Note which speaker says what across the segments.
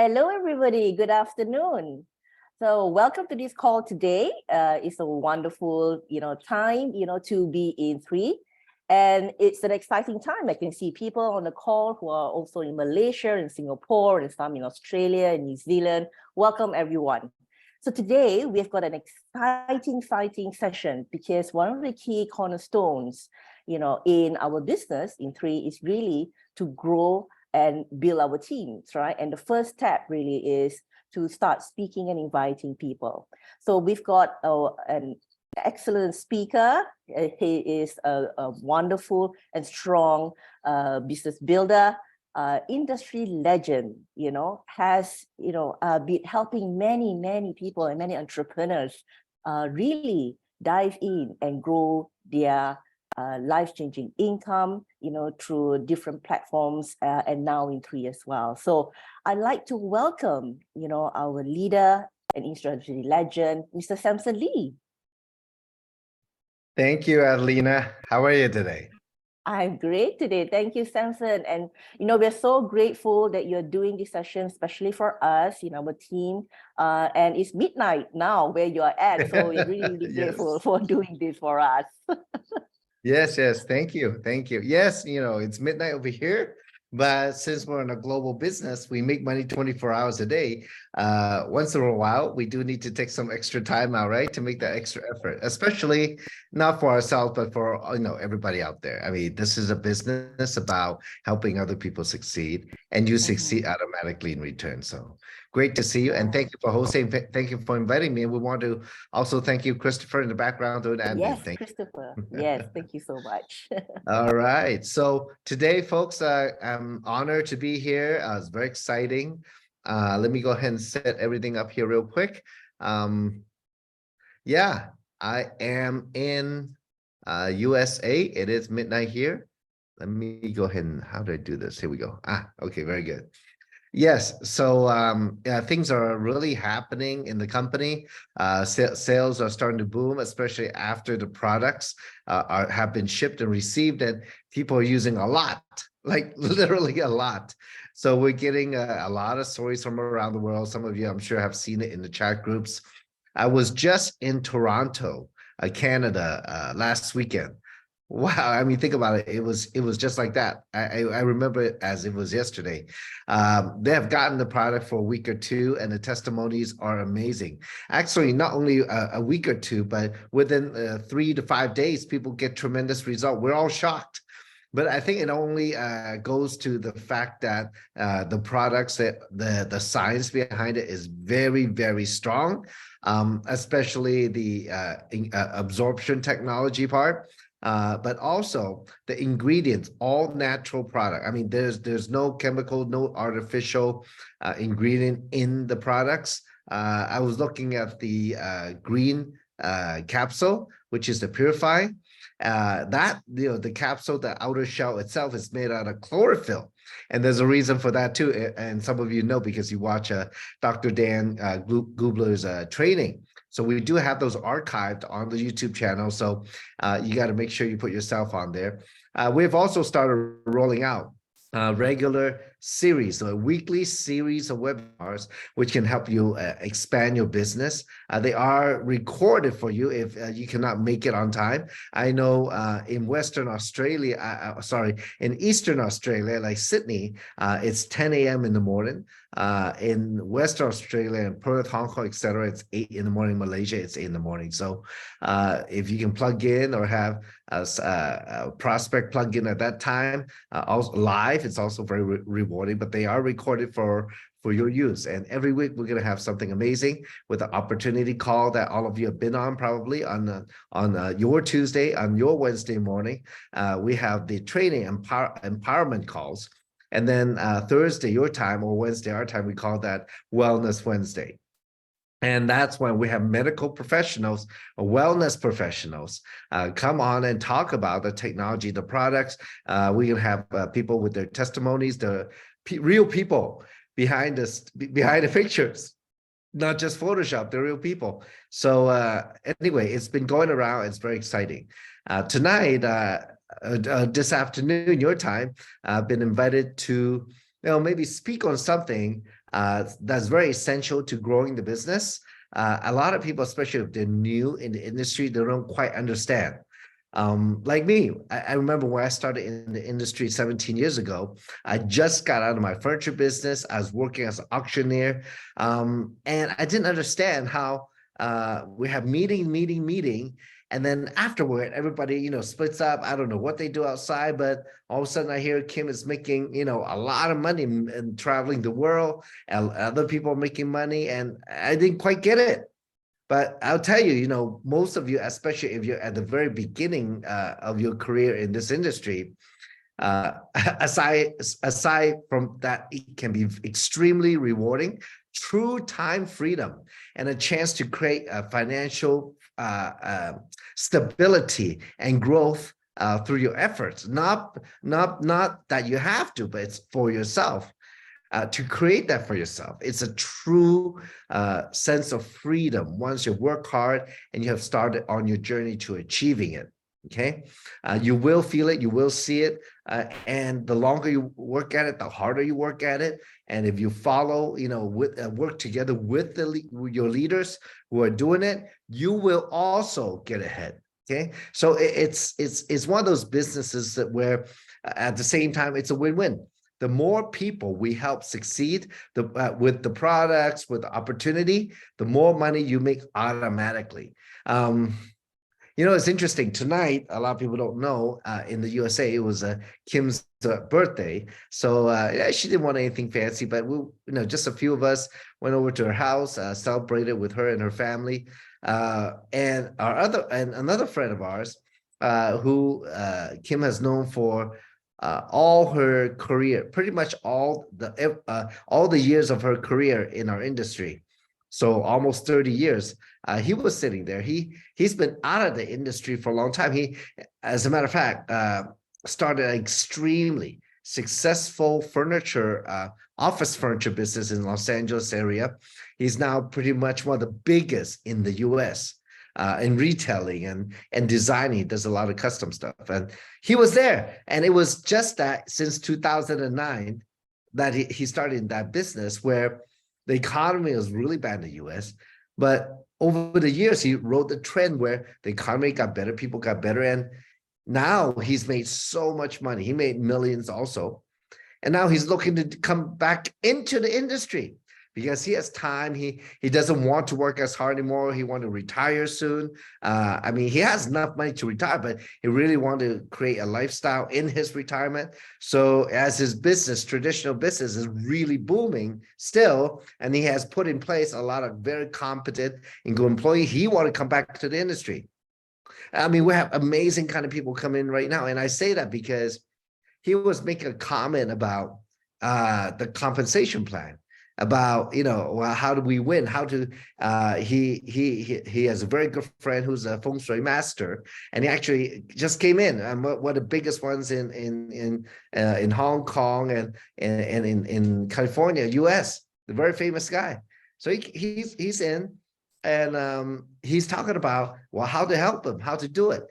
Speaker 1: Hello, everybody. Good afternoon. So, welcome to this call today. It's a wonderful, time, to be in three, and it's an exciting time. I can see people on the call who are also in Malaysia, and Singapore, and some in Australia and New Zealand. Welcome, everyone. So today we've got an exciting session because one of the key cornerstones, in our business in three is really to grow and build our teams, right? And the first step really is to start speaking and inviting people. So we've got an excellent speaker. He is a wonderful and strong business builder, industry legend, has, been helping many people and many entrepreneurs really dive in and grow their life-changing income, through different platforms and now in three as well. So I'd like to welcome, our leader and industry legend, Mr. Samson Lee.
Speaker 2: Thank you, Adelina. How are you today?
Speaker 1: I'm great today. Thank you, Samson. And, we're so grateful that you're doing this session, especially for us, our team. And it's midnight now where you're at. So we're really grateful for doing this for us.
Speaker 2: Yes. Thank you. Yes, it's midnight over here, but since we're in a global business, we make money 24 hours a day. Once in a while, we do need to take some extra time out, right, to make that extra effort, especially not for ourselves, but for, everybody out there. I mean, this is a business about helping other people succeed, and you succeed automatically in return. So great to see you, and thank you for hosting. Thank you for inviting me. And we want to also thank you, Christopher, in the background doing admin.
Speaker 1: Yes,
Speaker 2: thank
Speaker 1: Christopher. Yes, thank you so much.
Speaker 2: All right. So today, folks, I'm honored to be here. It's very exciting. Let me go ahead and set everything up here real quick. Yeah, I am in USA. It is midnight here. Let me go ahead and, how do I do this? Here we go. Okay, very good. Yes, so things are really happening in the company. Sales are starting to boom, especially after the products have been shipped and received, and people are using a lot, like literally a lot. So we're getting a lot of stories from around the world. Some of you, I'm sure, have seen it in the chat groups. I was just in Toronto, Canada, last weekend. Wow, I mean, think about it. It was just like that. I remember it as it was yesterday. They have gotten the product for a week or two, and the testimonies are amazing. Actually, not only a week or two, but within 3 to 5 days, people get tremendous result. We're all shocked. But I think it only goes to the fact that the products, that the science behind it is very strong, especially the absorption technology part. But also the ingredients, all natural product. I mean, there's no chemical, no artificial ingredient in the products. I was looking at the green capsule, which is the purify. The capsule, the outer shell itself is made out of chlorophyll. And there's a reason for that too. And some of you know because you watch Dr. Dan Gubler's training. So we do have those archived on the YouTube channel. So you got to make sure you put yourself on there. We've also started rolling out regular series, so a weekly series of webinars, which can help you expand your business. They are recorded for you if you cannot make it on time. I know in Western Australia, in Eastern Australia, like Sydney, it's 10 a.m. in the morning. In Western Australia and Perth, Hong Kong, etc., it's 8 in the morning. Malaysia, it's 8 in the morning. So if you can plug in or have a prospect plug in at that time, also live, it's also very rewarding, but they are recorded for your use. And every week we're going to have something amazing with an opportunity call that all of you have been on probably on your Tuesday, on your Wednesday morning. We have the training empowerment calls. And then Thursday, your time, or Wednesday, our time, we call that Wellness Wednesday. And that's when we have medical professionals or wellness professionals come on and talk about the technology, the products. We can have people with their testimonies, the real people behind the pictures, not just Photoshop, the real people. So anyway, it's been going around. It's very exciting. Tonight, this afternoon, your time, I've been invited to maybe speak on something that's very essential to growing the business. A lot of people, especially if they're new in the industry, they don't quite understand. Like me, I remember when I started in the industry 17 years ago, I just got out of my furniture business. I was working as an auctioneer, and I didn't understand how we have meeting, and then afterward, everybody, splits up. I don't know what they do outside, but all of a sudden I hear Kim is making, a lot of money and traveling the world, and other people are making money, and I didn't quite get it. But I'll tell you, most of you, especially if you're at the very beginning of your career in this industry, uh, aside from that, it can be extremely rewarding. True time freedom and a chance to create a financial stability and growth through your efforts. Not that you have to, but it's for yourself. To create that for yourself. It's a true sense of freedom once you work hard and you have started on your journey to achieving it. Okay, you will feel it, you will see it, and the longer you work at it, the harder you work at it. And if you follow, with work together with your leaders who are doing it, you will also get ahead. Okay, so it's one of those businesses that where at the same time it's a win-win. The more people we help succeed with the products, with the opportunity, the more money you make automatically. It's interesting. Tonight, a lot of people don't know, in the USA, it was Kim's birthday. So yeah, she didn't want anything fancy, but just a few of us went over to her house, celebrated with her and her family. And another friend of ours, who Kim has known for all her career, pretty much all the years of her career in our industry. So almost 30 years. He was sitting there. He's been out of the industry for a long time. He, as a matter of fact, started an extremely successful office furniture business in Los Angeles area. He's now pretty much one of the biggest in the US. In retailing and designing, does a lot of custom stuff. And he was there. And it was just that since 2009 that he started in that business where the economy was really bad in the US. But over the years, he rode the trend where the economy got better, people got better. And now he's made so much money. He made millions also. And now he's looking to come back into the industry because he has time. He doesn't want to work as hard anymore. He wants to retire soon. He has enough money to retire, but he really wanted to create a lifestyle in his retirement. So as his traditional business is really booming still, and he has put in place a lot of very competent and good employees, he want to come back to the industry. We have amazing kind of people come in right now. And I say that because he was making a comment about the compensation plan, about how do we win, how to he has a very good friend who's a feng shui master, and he actually just came in one of the biggest ones in Hong Kong and in California, US, the very famous guy. So he's in, and he's talking about how to help him, how to do it.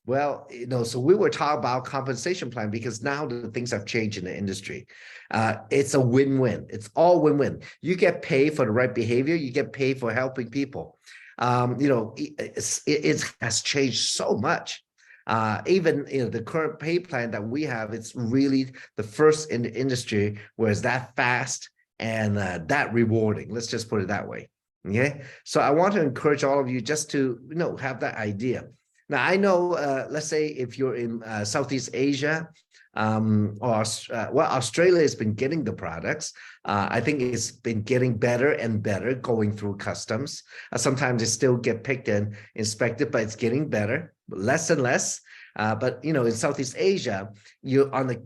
Speaker 2: Well, so we were talking about compensation plan because now the things have changed in the industry. It's a win-win. It's all win-win. You get paid for the right behavior. You get paid for helping people. It has changed so much. Even the current pay plan that we have, it's really the first in the industry where it's that fast and that rewarding. Let's just put it that way. Okay. So I want to encourage all of you just to have that idea. Now, I know, let's say if you're in Southeast Asia, Australia has been getting the products. I think it's been getting better and better going through customs. Sometimes they still get picked and inspected, but it's getting better, less and less. But, in Southeast Asia, you're on the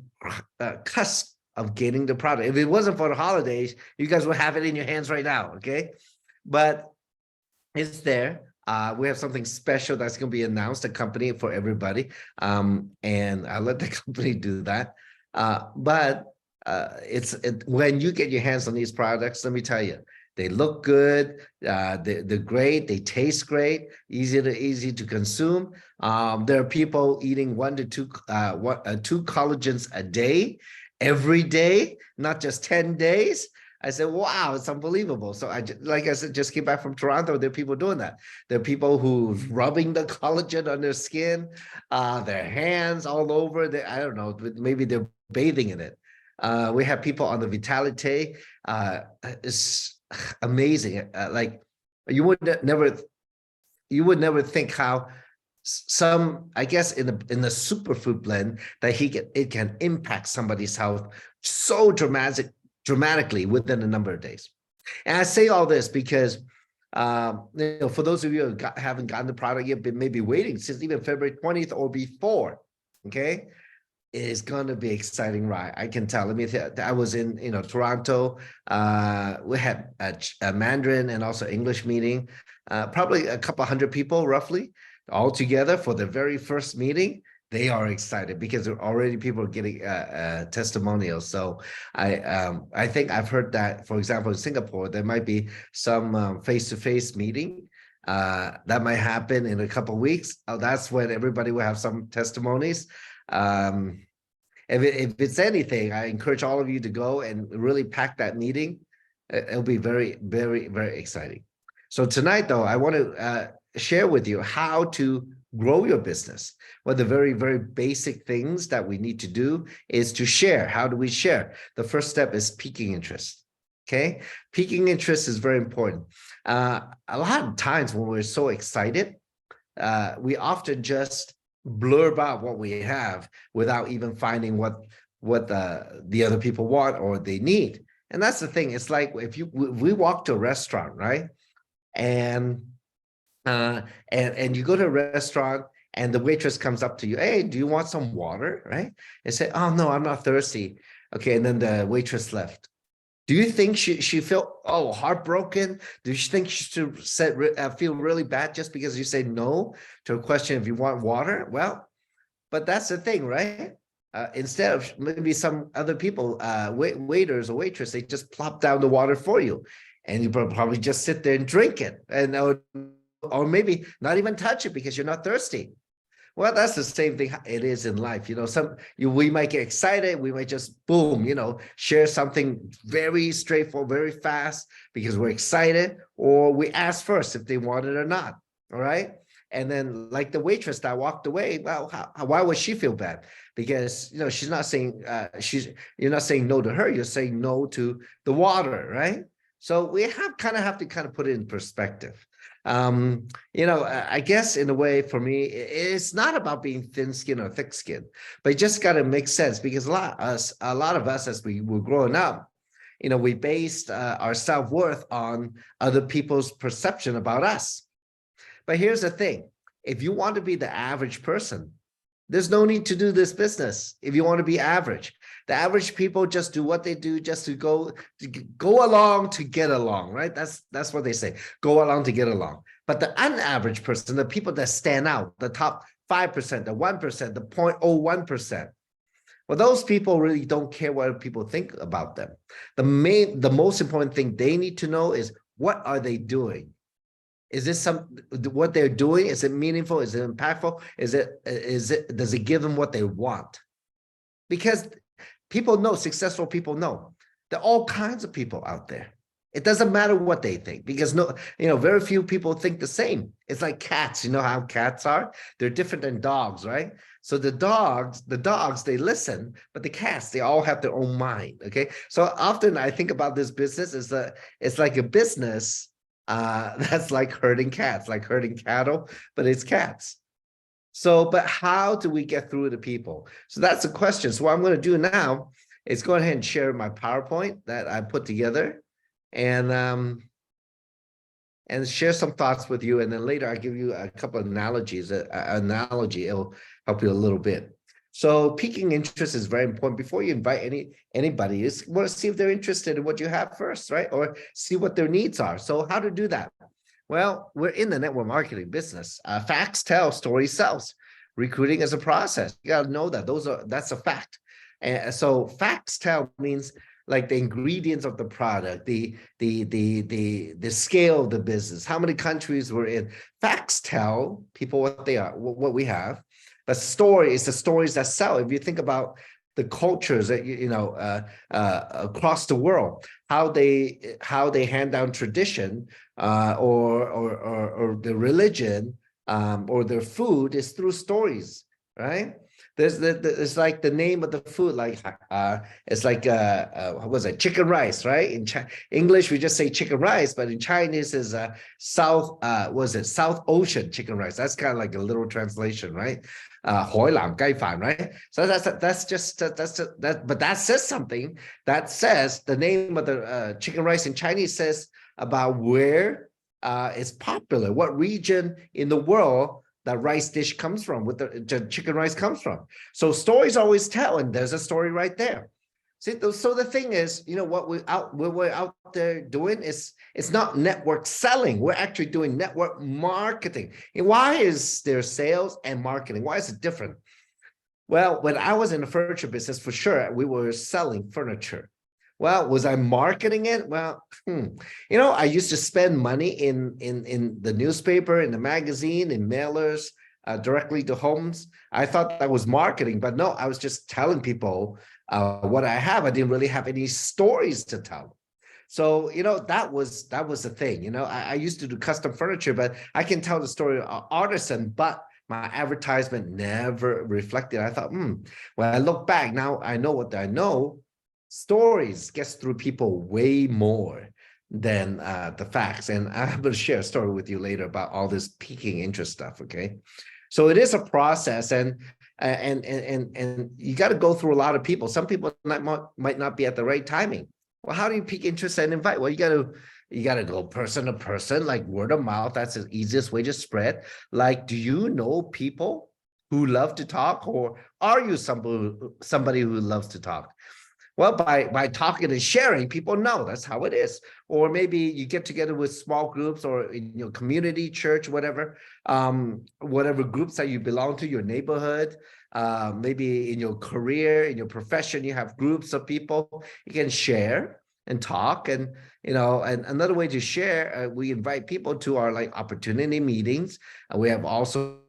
Speaker 2: cusp of getting the product. If it wasn't for the holidays, you guys would have it in your hands right now, okay? But it's there. We have something special that's going to be announced, a company for everybody. And I'll let the company do that. But when you get your hands on these products, let me tell you, they look good. They're great. They taste great. Easy to consume. There are people eating 1 to 2 collagens a day, every day, not just 10 days. I said, wow, it's unbelievable. So like I said, just came back from Toronto. There are people doing that. There are people who rubbing the collagen on their skin, their hands all over. I don't know, maybe they're bathing in it. We have people on the Vitality. It's amazing. Like you would never think how some, I guess, in the superfood blend that it can impact somebody's health so dramatically within a number of days. And I say all this because for those of you who haven't gotten the product yet, but maybe waiting since even February 20th or before, okay, is going to be exciting ride. I can tell. Let me I was in Toronto. We had a Mandarin and also English meeting, probably a couple hundred people roughly all together for the very first meeting. They are excited because already people are getting testimonials. So I think I've heard that, for example, in Singapore, there might be some face-to-face meeting that might happen in a couple of weeks. That's when everybody will have some testimonies. If it's anything, I encourage all of you to go and really pack that meeting. It'll be very, very, very exciting. So tonight, though, I want to share with you how to grow your business. One of the very, very basic things that we need to do is to share. How do we share? The first step is piquing interest. Okay, piquing interest is very important. A lot of times when we're so excited, we often just blurb out what we have without even finding what the other people want or they need. And that's the thing. It's like if we walk to a restaurant, right? And you go to a restaurant and the waitress comes up to you, hey, do you want some water? Right? And say, oh no, I'm not thirsty. Okay, and then the waitress left. Do you think she felt heartbroken? Do you think she should feel really bad just because you say no to a question if you want water? Well, but that's the thing, right? Instead of maybe some other people, waiters or waitress, they just plop down the water for you, and you probably just sit there and drink it, and or maybe not even touch it because you're not thirsty. Well, that's the same thing it is in life. We might get excited. We might just, boom, share something very straightforward, very fast because we're excited, or we ask first if they want it or not. All right. And then like the waitress that walked away, well, why would she feel bad? Because, she's not saying, you're not saying no to her. You're saying no to the water, right? So we have to put it in perspective. I guess in a way for me, it's not about being thin skin or thick skin, but it just got to make sense because a lot of us as we were growing up, we based our self-worth on other people's perception about us. But here's the thing. If you want to be the average person, there's no need to do this business. If you want to be average, the average people just do what they do just to go along to get along, right? That's what they say. Go along to get along. But the unaverage person, the people that stand out, the top 5%, the 1%, the 0.01%, well, those people really don't care what people think about them. The most important thing they need to know is, what are they doing? Is this what they're doing? Is it meaningful? Is it impactful? Does it give them what they want? Because people know, successful people know, there are all kinds of people out there. It doesn't matter what they think because very few people think the same. It's like cats. You know how cats are? They're different than dogs, right? So the dogs, they listen, but the cats, they all have their own mind. Okay. So often I think about this business is that it's like a business that's like herding cats, like herding cattle, but it's cats. So, but how do we get through to people? So that's the question. So what I'm going to do now is go ahead and share my PowerPoint that I put together and share some thoughts with you. And then later I'll give you a couple of analogies. Analogy, it'll help you a little bit. So piquing interest is very important. Before you invite anybody, you want to see if they're interested in what you have first, right? Or see what their needs are. So how to do that? Well, we're in the network marketing business. Facts tell, stories sells. Recruiting is a process. You got to know that that's a fact. And so facts tell means like the ingredients of the product, the scale of the business, how many countries we're in. Facts tell people what they are, what we have. The story is the stories that sell. If you think about the cultures that across the world, how they hand down tradition, or the religion, or their food is through stories, right? It's like the name of the food, like it's like what was it, chicken rice, right? In English we just say chicken rice, but in Chinese is South Ocean chicken rice. That's kind of like a literal translation, right? 海南雞飯, right? So but that says something. That says the name of the chicken rice in Chinese says about where it's popular, what region in the world that rice dish comes from, with the chicken rice comes from. So stories always tell, and there's a story right there. See, so the thing is, what we're out there doing is, it's not network selling. We're actually doing network marketing. And why is there sales and marketing? Why is it different? Well, when I was in the furniture business, for sure, we were selling furniture. Well, was I marketing it? Well, I used to spend money in the newspaper, in the magazine, in mailers, directly to homes. I thought that was marketing, but no, I was just telling people what I have. I didn't really have any stories to tell. So, that was the thing. I used to do custom furniture, but I can tell the story of artisan, but my advertisement never reflected. I thought, when I look back now, I know what I know. Stories gets through people way more than the facts. And I'm going to share a story with you later about all this piquing interest stuff. Okay. So it is a process, and you got to go through a lot of people. Some people might not be at the right timing. Well, how do you pique interest and invite? Well, you got to go person to person, like word of mouth. That's the easiest way to spread. Like, do you know people who love to talk, or are you somebody who loves to talk? Well, by talking and sharing, people know that's how it is. Or maybe you get together with small groups, or in your community, church, whatever groups that you belong to, your neighborhood, maybe in your career, in your profession, you have groups of people you can share and talk. And and another way to share, we invite people to our like opportunity meetings. We have also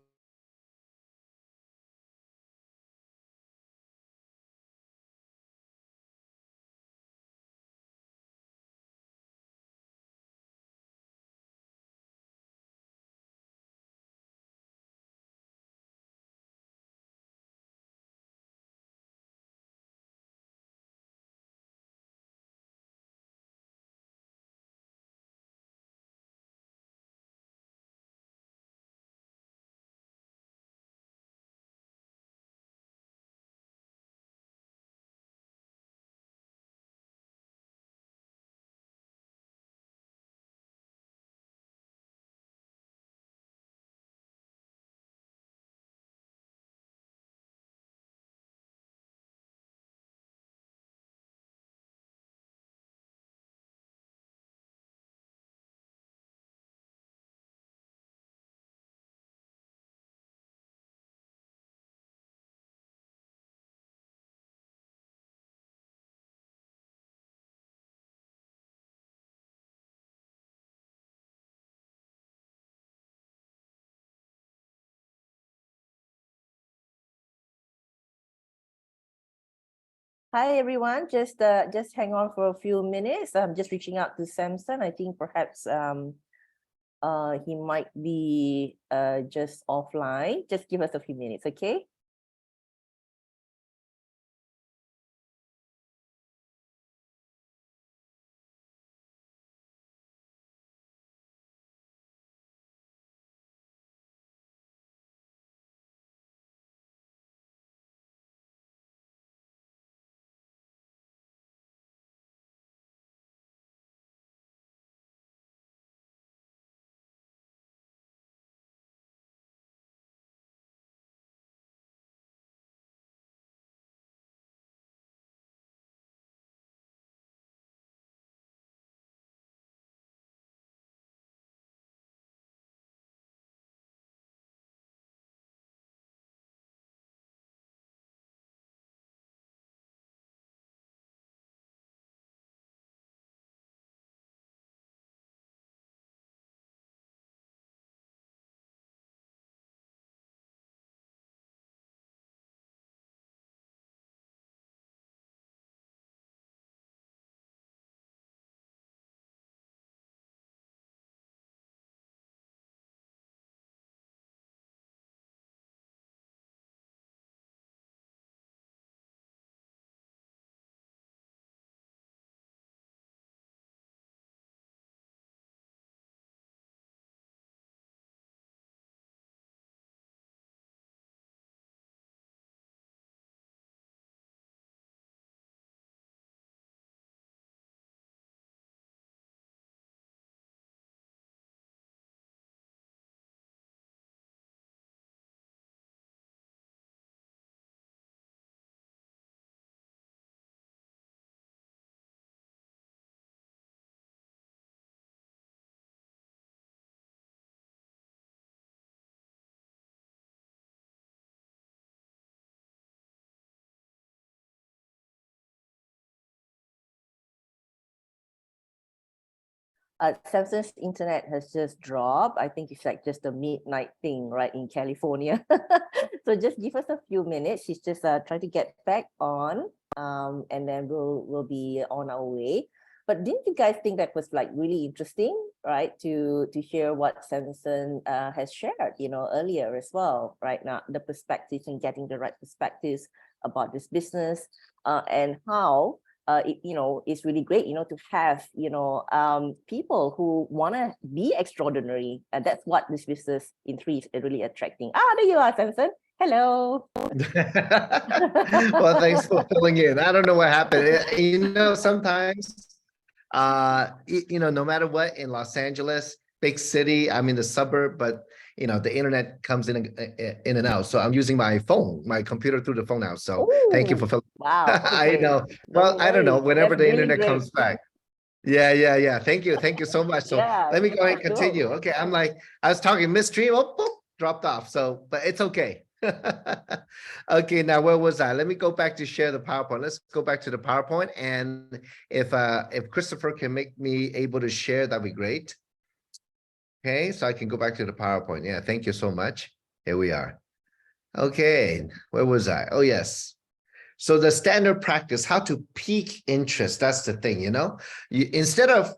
Speaker 1: Hi everyone, just hang on for a few minutes. I'm just reaching out to Samson. I think perhaps he might be just offline. Just give us a few minutes, okay? Samsung's internet has just dropped. I think it's like just a midnight thing, right, in California. So just give us a few minutes. She's just trying to get back on, and then we'll be on our way. But didn't you guys think that was like really interesting, right? To hear what Samson has shared, earlier as well, right? Now the perspectives and getting the right perspectives about this business, and how it's really great, to have, people who want to be extraordinary. And that's what this business in three is really attracting. There you are, Samson. Hello.
Speaker 2: Well, thanks for filling in. I don't know what happened. Sometimes, no matter what, in Los Angeles, big city, I'm in the suburb, but the internet comes in and out. So I'm using my phone, my computer through the phone now. So thank you for filling.
Speaker 1: Wow.
Speaker 2: I
Speaker 1: Okay.
Speaker 2: know.
Speaker 1: No
Speaker 2: Well, I don't know.
Speaker 1: worries.
Speaker 2: Whenever
Speaker 1: That's
Speaker 2: the
Speaker 1: really
Speaker 2: internet
Speaker 1: great.
Speaker 2: comes back. Yeah. Thank you so much. So
Speaker 1: Yeah,
Speaker 2: let me go ahead and
Speaker 1: cool.
Speaker 2: continue. Okay, I'm like, I was talking midstream, oh, boop, dropped off. So, but it's okay. Okay, now where was I? Let me go back to share the PowerPoint. Let's go back to the PowerPoint. And if Christopher can make me able to share, that'd be great. Okay, so I can go back to the PowerPoint. Yeah, thank you so much. Here we are. Okay, where was I? Oh, yes. So the standard practice, how to pique interest, that's the thing, instead of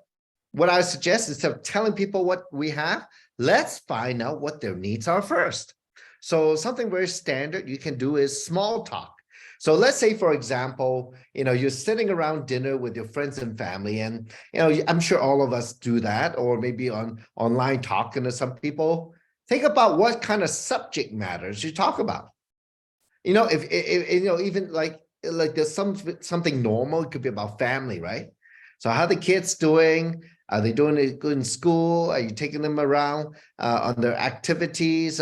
Speaker 2: what I suggest, instead of telling people what we have, let's find out what their needs are first. So something very standard you can do is small talk. So let's say, for example, you're sitting around dinner with your friends and family, and I'm sure all of us do that, or maybe online talking to some people. Think about what kind of subject matters you talk about. If even like there's something normal, it could be about family, right? So how the kids doing? Are they doing it good in school? Are you taking them around on their activities?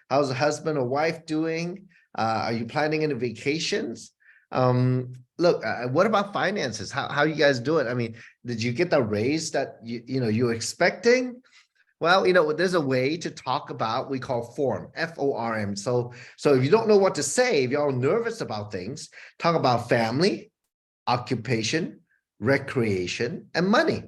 Speaker 2: How's the husband or wife doing? Are you planning any vacations? Look, what about finances? How you guys doing? I mean, did you get the raise that you were expecting? Well, there's a way to talk about, we call form, F-O-R-M. So if you don't know what to say, if you're all nervous about things, talk about family, occupation, recreation, and money.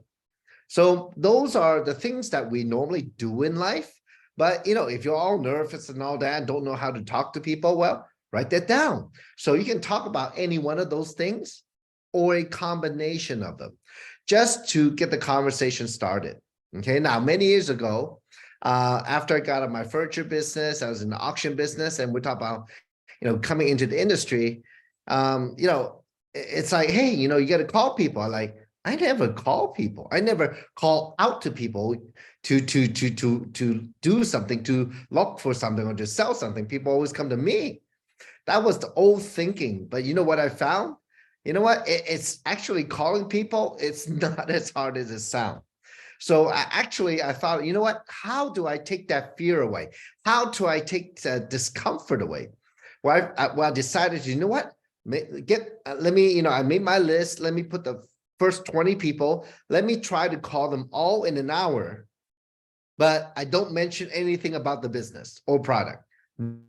Speaker 2: So those are the things that we normally do in life. But, if you're all nervous and all that, don't know how to talk to people, well, write that down. So you can talk about any one of those things or a combination of them, just to get the conversation started. Okay, now many years ago, after I got out of my furniture business, I was in the auction business, and we're talking about, coming into the industry. It's like, hey, you got to call people. I never call people. I never call out to people to do something, to look for something, or to sell something. People always come to me. That was the old thinking. But you know what I found? You know what? It's actually calling people. It's not as hard as it sounds. So I thought, you know what? How do I take that fear away? How do I take the discomfort away? Well, I decided, you know what? Let me, I made my list. Let me put the first 20 people. Let me try to call them all in an hour, but I don't mention anything about the business or product.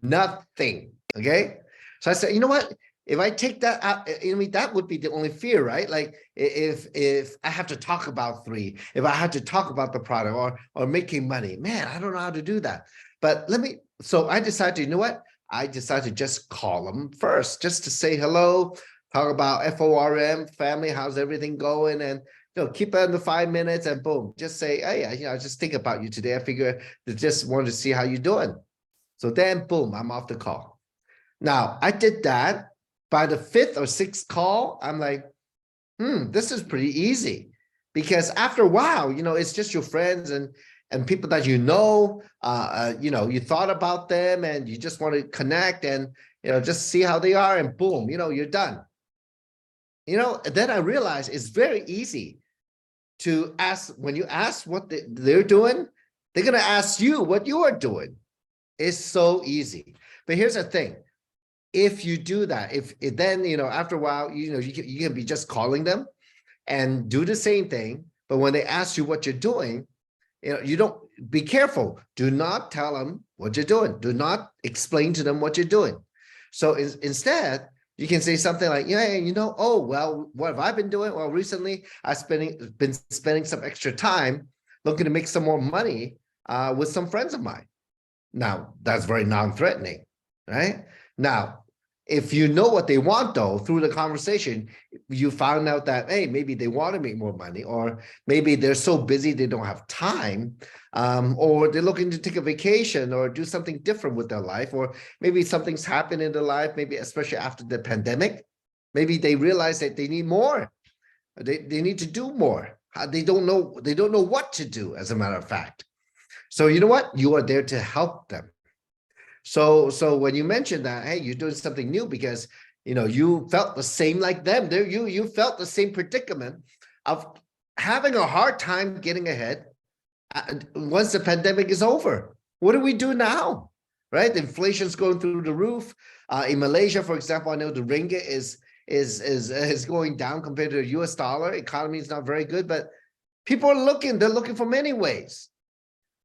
Speaker 2: Nothing. Okay. So I said, you know what? If I take that out, that would be the only fear, right? Like if I have to talk about three, if I had to talk about the product or making money, man, I don't know how to do that. But so I decided, you know what? I decided to just call them first, just to say hello, talk about FORM, family, how's everything going? And keep it under 5 minutes and boom, just say, hey, I just think about you today. I figure I just wanted to see how you're doing. So then boom, I'm off the call. Now I did that. By the 5th or 6th call, I'm like, this is pretty easy, because after a while, it's just your friends and people that you thought about them and you just want to connect and just see how they are, and boom, you're done. Then I realized it's very easy to ask. When you ask what they're doing, they're going to ask you what you are doing. It's so easy. But here's the thing. If you do that, if then, after a while, you can be just calling them and do the same thing. But when they ask you what you're doing, you don't, be careful. Do not tell them what you're doing. Do not explain to them what you're doing. So instead, you can say something like, oh, well, what have I been doing? Well, recently I've been spending some extra time looking to make some more money with some friends of mine. Now, that's very non-threatening, right? Now, if you know what they want, though, through the conversation, you found out that, hey, maybe they want to make more money, or maybe they're so busy they don't have time, or they're looking to take a vacation or do something different with their life, or maybe something's happened in their life, maybe especially after the pandemic. Maybe they realize that they need more. They need to do more. They don't know what to do, as a matter of fact. So you know what? You are there to help them. So when you mentioned that, hey, you're doing something new because you felt the same like them. There, you felt the same predicament of having a hard time getting ahead once the pandemic is over. What do we do now? Right? The inflation's going through the roof. In Malaysia, for example, I know the ringgit is going down compared to the US dollar. Economy is not very good, but people are looking, they're looking for many ways.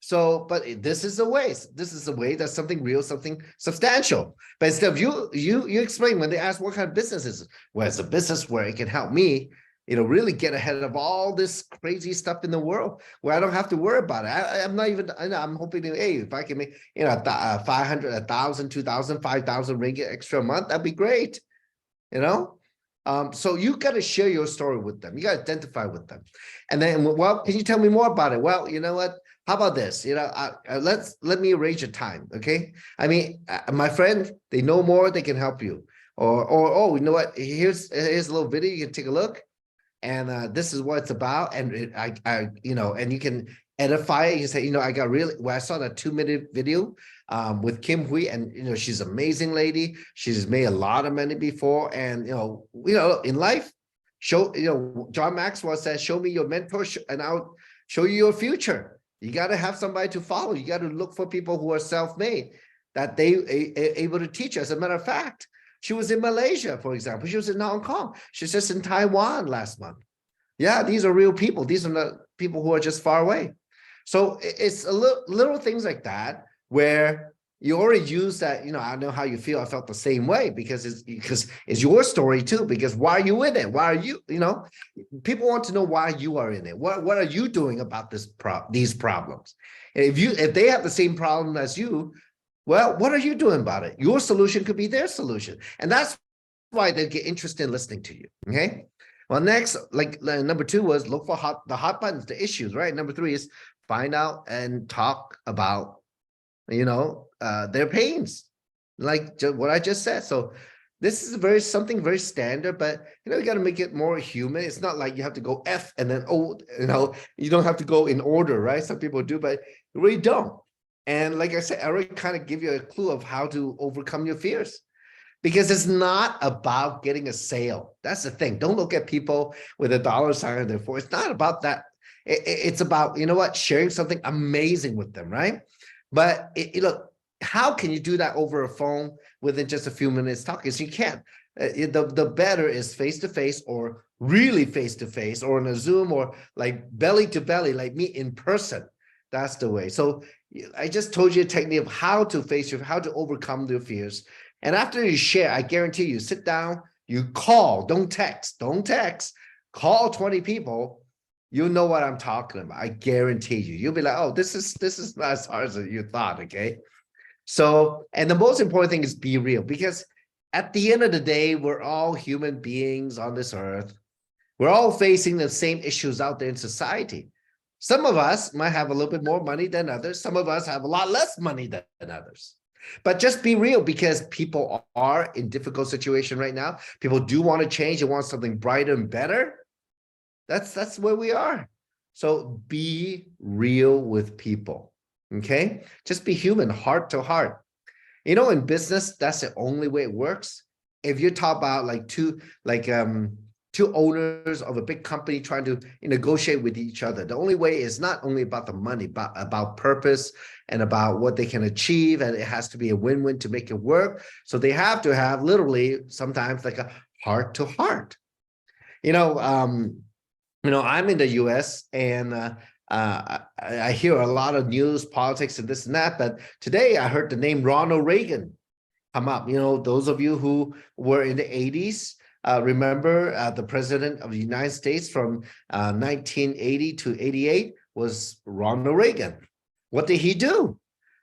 Speaker 2: So, but this is a way. This is a way that's something real, something substantial. But instead of you explain when they ask what kind of business is it? Well, it's a business where it can help me, really get ahead of all this crazy stuff in the world where I don't have to worry about it. I'm not even, I'm hoping to, hey, if I can make, 500, 1,000, 2,000, 5,000 ringgit extra a month, that'd be great. So you got to share your story with them. You got to identify with them. And then, well, can you tell me more about it? Well, you know what? How about this? Let me arrange a time. Okay. I mean, my friend, they know more, they can help you. Or oh, you know what? Here's a little video. You can take a look. And this is what it's about. And and you can edify it. You say, I got I saw that 2-minute video with Kim Hui, and she's an amazing lady. She's made a lot of money before, and in life, John Maxwell says, "Show me your mentor, and I'll show you your future." You got to have somebody to follow. You got to look for people who are self-made that they able to teach. As a matter of fact, she was in Malaysia, for example. She was in Hong Kong. She's just in Taiwan last month. Yeah, these are real people. These are not people who are just far away. So it's a little things like that where you already use that. I know how you feel. I felt the same way because it's your story too. Because why are you in it? Why are you? People want to know why you are in it. What are you doing about these problems? And if they have the same problem as you, well, what are you doing about it? Your solution could be their solution, and that's why they get interested in listening to you. Okay. Well, next, like number 2 was look for the hot buttons, the issues, right? Number 3 is find out and talk about, their pains, like what I just said. So this is something very standard, but you got to make it more human. It's not like you have to go F and then O, you don't have to go in order, right? Some people do, but you really don't. And like I said, I already kind of give you a clue of how to overcome your fears. Because it's not about getting a sale. That's the thing. Don't look at people with a dollar sign on their forehead. It's not about that. It's about, sharing something amazing with them, right? But look, how can you do that over a phone within just a few minutes talking? Because you can't. The better is face-to-face, or really face-to-face, or on a Zoom, or like belly to belly, like me in person. That's the way. So I just told you a technique of how to overcome your fears. And after you share, I guarantee you, sit down, you call, don't text, call 20 people. You know what I'm talking about. I guarantee you. You'll be like, oh, this is not as hard as you thought, okay? So, and the most important thing is be real, because at the end of the day, we're all human beings on this earth. We're all facing the same issues out there in society. Some of us might have a little bit more money than others. Some of us have a lot less money than others. But just be real, because people are in difficult situation right now. People do want to change. They want something brighter and better. That's where we are. So be real with people. Okay? Just be human, heart to heart. In business, that's the only way it works. If you talk about two owners of a big company trying to negotiate with each other, the only way is not only about the money, but about purpose and about what they can achieve. And it has to be a win-win to make it work. So they have to have literally sometimes like a heart to heart. I'm in the US, and I hear a lot of news, politics, and this and that. But today I heard the name Ronald Reagan come up. Those of you who were in the 80s, remember the president of the United States from 1980 to 88 was Ronald Reagan. What did he do?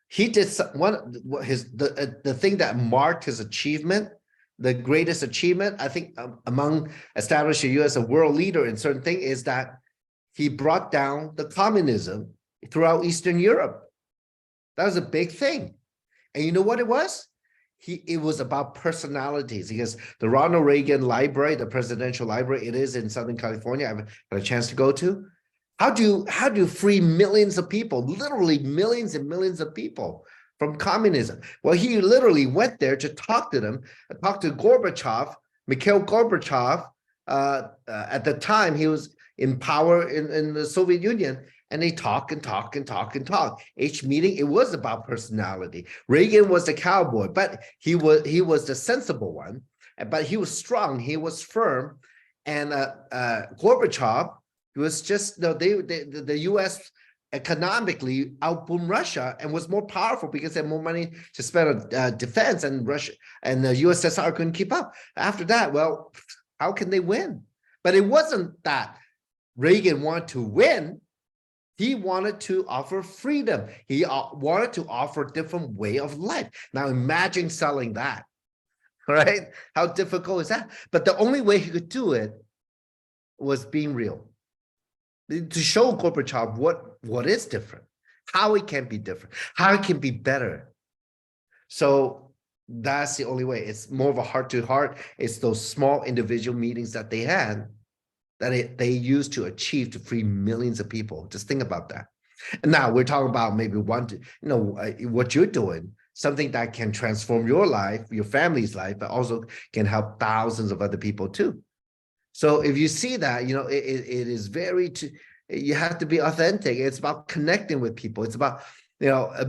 Speaker 2: He did the thing that marked his achievement, the greatest achievement, I think, among establishing you as a world leader in certain things, is that he brought down the communism throughout Eastern Europe. That was a big thing. And you know what it was? It was about personalities, because the Ronald Reagan Library, the presidential library, it is in Southern California. I've had a chance to go to. How do you free millions of people, literally millions and millions of people from communism? Well, he literally went there to talk to them, talk to Gorbachev, Mikhail Gorbachev. At the time, he was in power in the Soviet Union. And they talk and talk and talk and talk. Each meeting, it was about personality. Reagan was the cowboy, but he was the sensible one. But he was strong. He was firm. And Gorbachev was just the U.S. economically outboomed Russia and was more powerful because they had more money to spend on defense, and Russia and the USSR couldn't keep up. After that, well, how can they win? But it wasn't that Reagan wanted to win. He wanted to offer freedom. He wanted to offer a different way of life. Now imagine selling that, right? How difficult is that? But the only way he could do it was being real. To show Gorbachev what is different, how it can be different, how it can be better. So that's the only way. It's more of a heart-to-heart. It's those small individual meetings that they had that they used to achieve to free millions of people. Just think about that. And now we're talking about maybe what you're doing, something that can transform your life, your family's life, but also can help thousands of other people too. So if you see that, it is you have to be authentic. It's about connecting with people. It's about,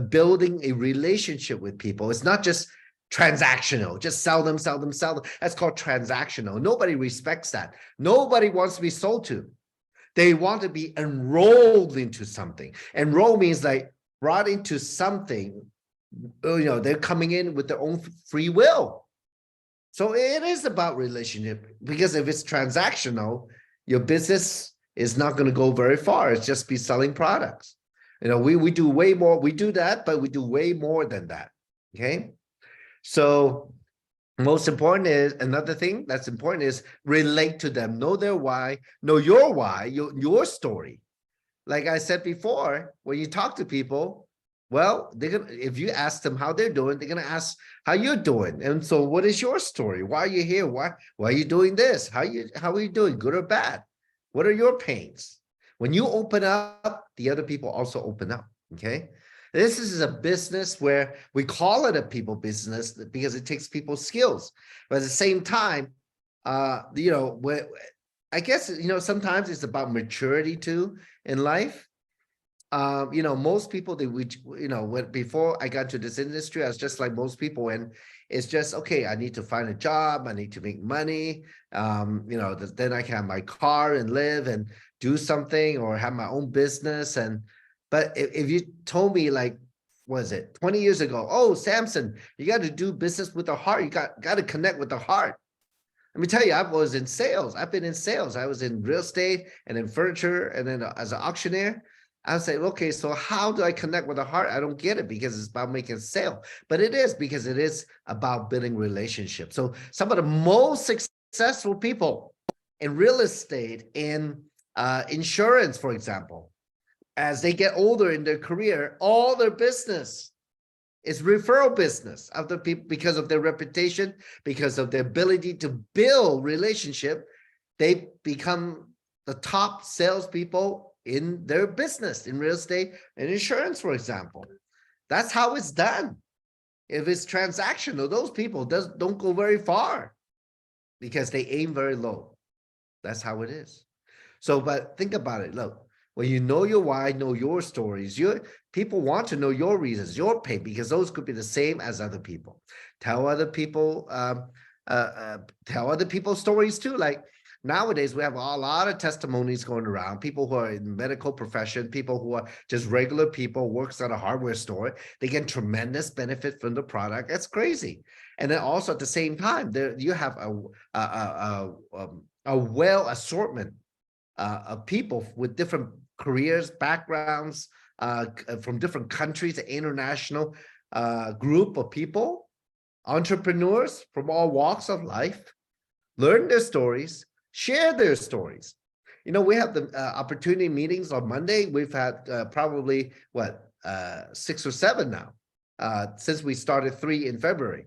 Speaker 2: building a relationship with people. It's not just transactional, just sell them. That's called transactional. Nobody respects that. Nobody wants to be sold to. They want to be enrolled into something. Enroll means like brought into something. They're coming in with their own free will. So it is about relationship, because if it's transactional, your business is not going to go very far. It's just be selling products. We do way more. We do that, but we do way more than that. Okay. So most important is, another thing that's important is relate to them, know their why, know your why, your story. Like I said before, when you talk to people, well, if you ask them how they're doing, they're gonna ask how you're doing. And so what is your story? Why are you here? Why are you doing this? How are you doing, good or bad? What are your pains? When you open up, the other people also open up. Okay. This is a business where we call it a people business because it takes people's skills. But at the same time, I guess, sometimes it's about maturity too in life. Most people, before I got to this industry, I was just like most people, and it's just, okay, I need to find a job, I need to make money, then I can have my car and live and do something, or have my own business. But if you told me, like, what is it, 20 years ago, oh, Samson, you got to do business with the heart, you got to connect with the heart. Let me tell you, I was in sales. I've been in sales. I was in real estate and in furniture, and then as an auctioneer. I would say, okay, so how do I connect with the heart? I don't get it, because it's about making a sale. But it is, because it is about building relationships. So some of the most successful people in real estate, in insurance, for example, as they get older in their career, all their business is referral business of the people, because of their reputation, because of their ability to build relationship. They become the top salespeople in their business, in real estate and insurance, for example. That's how it's done. If it's transactional, those people don't go very far, because they aim very low. That's how it is. So, but think about it. Look, when you know your why, know your stories, people want to know your reasons, your pain, because those could be the same as other people. Tell other people stories too. Like, nowadays, we have a lot of testimonies going around. People who are in the medical profession, people who are just regular people, works at a hardware store, they get tremendous benefit from the product. That's crazy. And then also at the same time, you have a well assortment of people with different careers, backgrounds, from different countries, an international group of people, entrepreneurs from all walks of life, learn their stories, share their stories. We have the opportunity meetings on Monday. We've had probably what 6 or 7 now since we started 3 in February.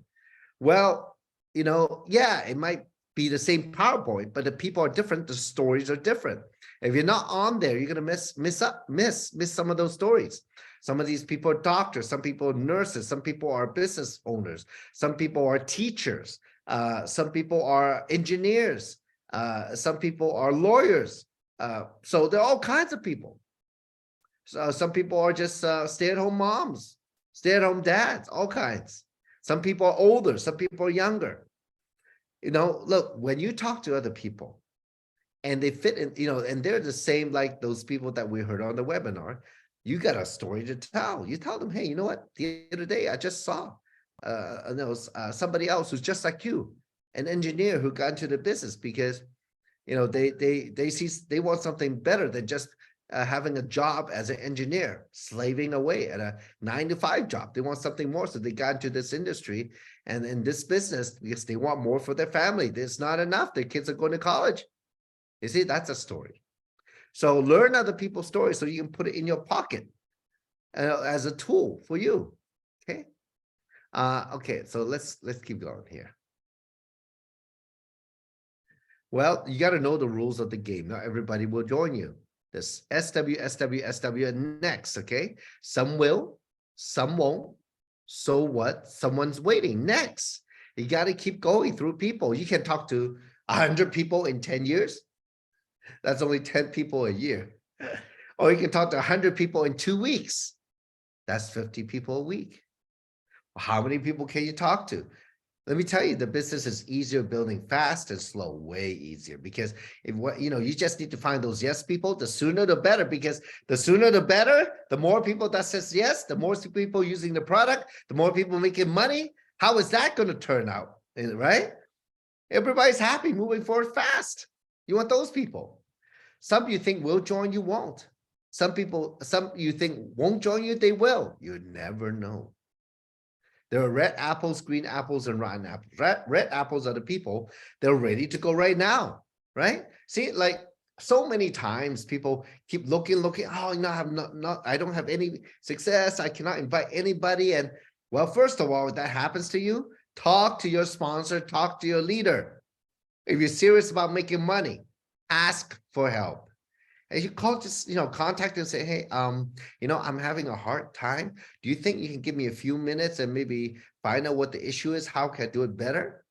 Speaker 2: Well, yeah, it might be the same PowerPoint, but the people are different. The stories are different. If you're not on there, you're gonna miss some of those stories. Some of these people are doctors, some people are nurses, some people are business owners, some people are teachers, some people are engineers, some people are lawyers. So there are all kinds of people. So some people are just stay-at-home moms, stay-at-home dads, all kinds. Some people are older, some people are younger. Look, when you talk to other people and they fit in, and they're the same like those people that we heard on the webinar, you got a story to tell. You tell them, hey, you know what? The other day I just saw somebody else who's just like you, an engineer who got into the business because they want something better than just having a job as an engineer, slaving away at a 9-to-5 job. They want something more, so they got into this industry and in this business because they want more for their family. There's not enough. Their kids are going to college. You see, that's a story. So learn other people's stories so you can put it in your pocket as a tool for you. Okay. Okay. So let's keep going here. Well, you got to know the rules of the game. Not everybody will join you. This SW, and next, okay? Some will, some won't. So what? Someone's waiting. Next. You got to keep going through people. You can talk to 100 people in 10 years. That's only 10 people a year. Or you can talk to 100 people in 2 weeks. That's 50 people a week. How many people can you talk to? Let me tell you, the business is easier building fast and slow, way easier, because if you just need to find those yes people, the sooner the better, because the sooner the better, the more people that says yes, the more people using the product, the more people making money. How is that going to turn out? Right? Everybody's happy, moving forward fast. You want those people. Some you think will join you, won't. Some you think won't join you, they will. You never know. There are red apples, green apples, and rotten apples. Red apples are the people, they're ready to go right now, right? See, like so many times people keep looking, oh, I don't have any success. I cannot invite anybody. And well, first of all, if that happens to you, talk to your sponsor, talk to your leader. If you're serious about making money, ask for help. And you contact and say, hey, I'm having a hard time. Do you think you can give me a few minutes and maybe find out what the issue is? How can I do it better?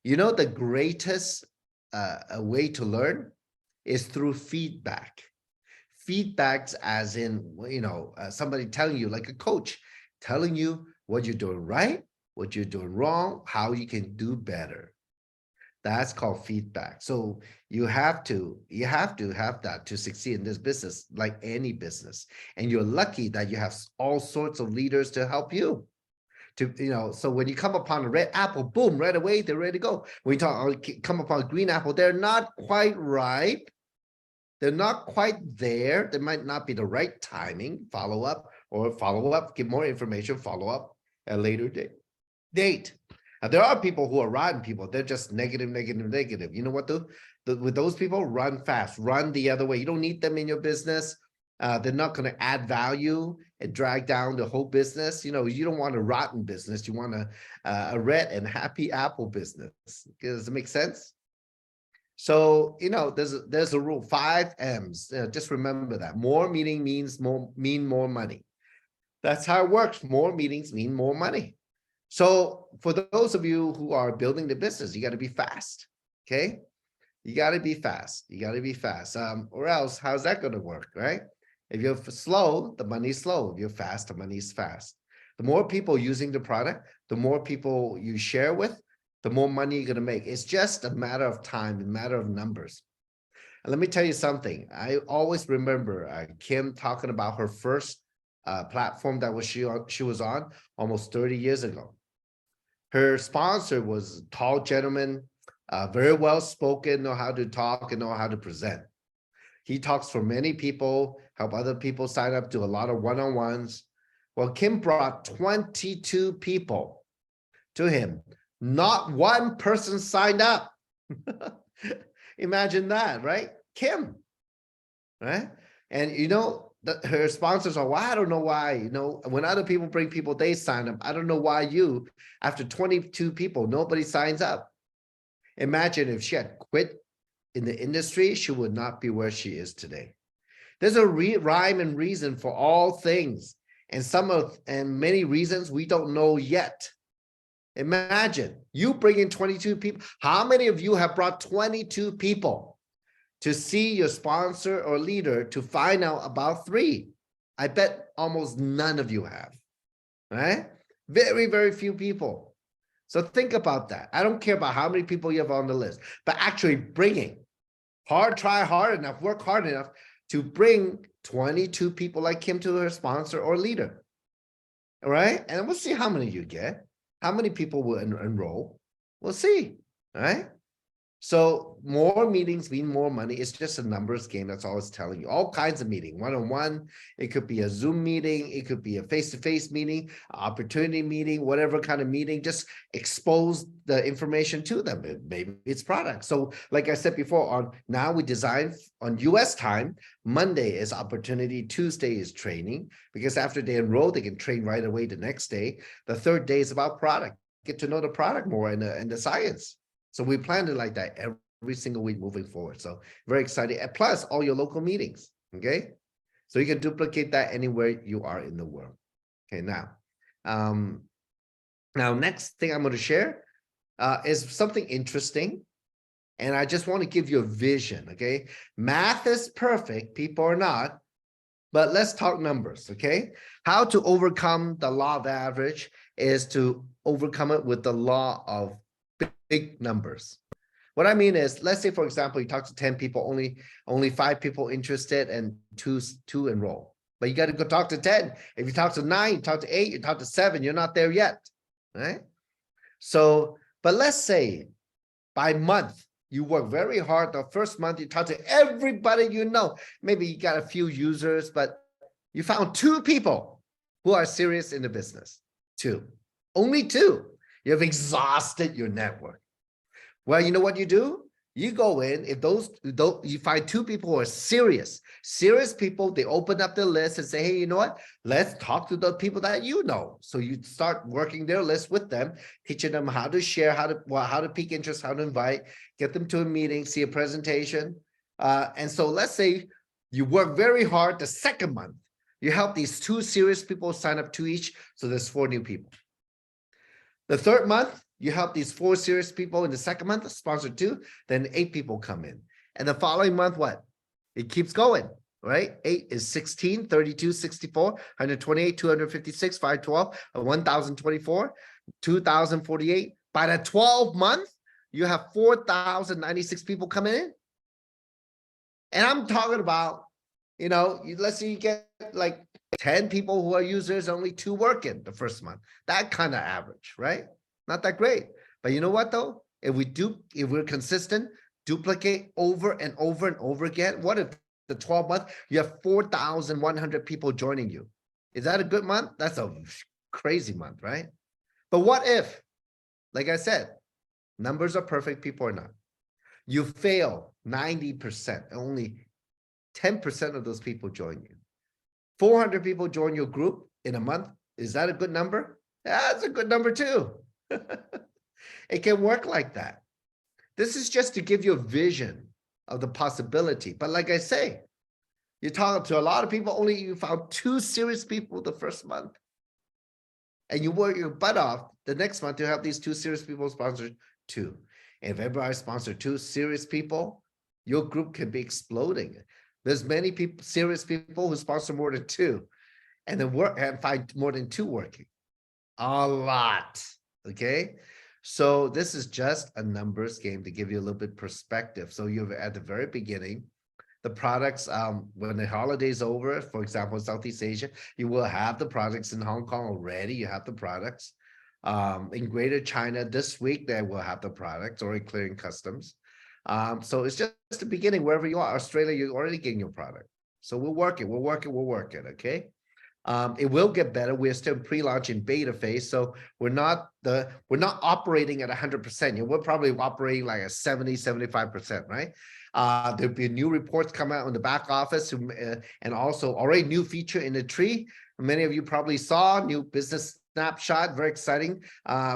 Speaker 2: The greatest way to learn is through feedback. Feedbacks as in, somebody telling you, like a coach, telling you what you're doing right, what you're doing wrong, how you can do better. That's called feedback. So you have to have that to succeed in this business, like any business. And you're lucky that you have all sorts of leaders to help you. So when you come upon a red apple, boom, right away, they're ready to go. When you come upon a green apple, they're not quite ripe. They're not quite there. There might not be the right timing, follow up, give more information, follow up at a later date. Now, there are people who are rotten people. They're just negative. You know what, with those people, run fast, run the other way. You don't need them in your business. They're not going to add value and drag down the whole business. You don't want a rotten business. You want a red and happy apple business. Does it make sense? So, there's a rule, 5 M's. Just remember that. More meeting means more money. That's how it works. More meetings mean more money. So for those of you who are building the business, you got to be fast. Okay. You got to be fast. Or else how's that going to work? Right. If you're slow, the money's slow. If you're fast, the money's fast. The more people using the product, the more people you share with, the more money you're going to make. It's just a matter of time, a matter of numbers. And let me tell you something. I always remember Kim talking about her first platform that she was on almost 30 years ago. Her sponsor was a tall gentleman, very well spoken, know how to talk and know how to present. He talks for many people, help other people sign up, do a lot of one-on-ones. Well, Kim brought 22 people to him. Not one person signed up. Imagine that, right? Kim, right? And her sponsors are, well, I don't know why, when other people bring people, they sign up. I don't know why you, after 22 people, nobody signs up. Imagine if she had quit in the industry, she would not be where she is today. There's a rhyme and reason for all things, and many reasons we don't know yet. Imagine you bring in 22 people. How many of you have brought 22 people to see your sponsor or leader to find out about 3? I bet almost none of you have, right? Very, very few people. So think about that. I don't care about how many people you have on the list, but actually try hard enough, work hard enough to bring 22 people like Kim to her sponsor or leader. All right. And we'll see how many you get, how many people will enroll. We'll see. All right. So more meetings mean more money. It's just a numbers game. That's all it's telling you. All kinds of meeting, one-on-one. It could be a Zoom meeting. It could be a face-to-face meeting, opportunity meeting, whatever kind of meeting. Just expose the information to them. Maybe it's product. So like I said before, now we design on US time. Monday is opportunity. Tuesday is training, because after they enroll, they can train right away the next day. The third day is about product. Get to know the product more and the science. So we planned it like that every single week moving forward. So very exciting. And plus all your local meetings. Okay. So you can duplicate that anywhere you are in the world. Okay. Now next thing I'm going to share is something interesting. And I just want to give you a vision. Okay. Math is perfect. People are not. But let's talk numbers. Okay. How to overcome the law of average is to overcome it with the law of big numbers. What I mean is, let's say, for example, you talk to 10 people, only 5 people interested and two enroll. But you got to go talk to 10. If you talk to 9, you talk to 8, you talk to 7, you're not there yet. Right? So, but let's say by month, you work very hard. The first month, you talk to everybody you know. Maybe you got a few users, but you found 2 people who are serious in the business. 2. Only 2. You have exhausted your network. Well, you know what you do? You go in, if you find 2 people who are serious people, they open up their list and say, hey, you know what? Let's talk to the people that you know. So you start working their list with them, teaching them how to share, how to pique interest, how to invite, get them to a meeting, see a presentation. And so let's say you work very hard the second month. You help these 2 serious people sign up 2 each. So there's 4 new people. The third month, you help these 4 serious people. In the second month, sponsor 2, then 8 people come in. And the following month, what? It keeps going, right? 8 is 16, 32, 64, 128, 256, 512, 1,024, 2,048. By the 12th month, you have 4,096 people coming in. And I'm talking about, let's say you get like 10 people who are users, only 2 working the first month. That kind of average, right? Not that great. But you know what though? If we're consistent, duplicate over and over and over again, what if the 12th month, you have 4,100 people joining you? Is that a good month? That's a crazy month, right? But what if, like I said, numbers are perfect, people are not. You fail 90%, only 10% of those people join you. 400 people join your group in a month. Is that a good number? That's a good number too. It can work like that. This is just to give you a vision of the possibility. But like I say, you talk to a lot of people, only you found 2 serious people the first month. And you work your butt off the next month to have these 2 serious people sponsor 2. And if everybody sponsor 2 serious people, your group can be exploding. There's many people, serious people who sponsor more than 2 and then work and find more than 2 working. A lot. Okay. So this is just a numbers game to give you a little bit perspective. So you're at the very beginning, the products, when the holiday's over, for example, in Southeast Asia, you will have the products. In Hong Kong already, you have the products. In Greater China this week, they will have the products already clearing customs. So it's just the beginning. Wherever you are, Australia, you're already getting your product. So we're working, okay? It will get better. We're still pre-launch in beta phase, so we're not operating at 100%. We're probably operating like a 70-75%, right? There'll be new reports come out in the back office, and also already new feature in the tree. Many of you probably saw new business snapshot, very exciting,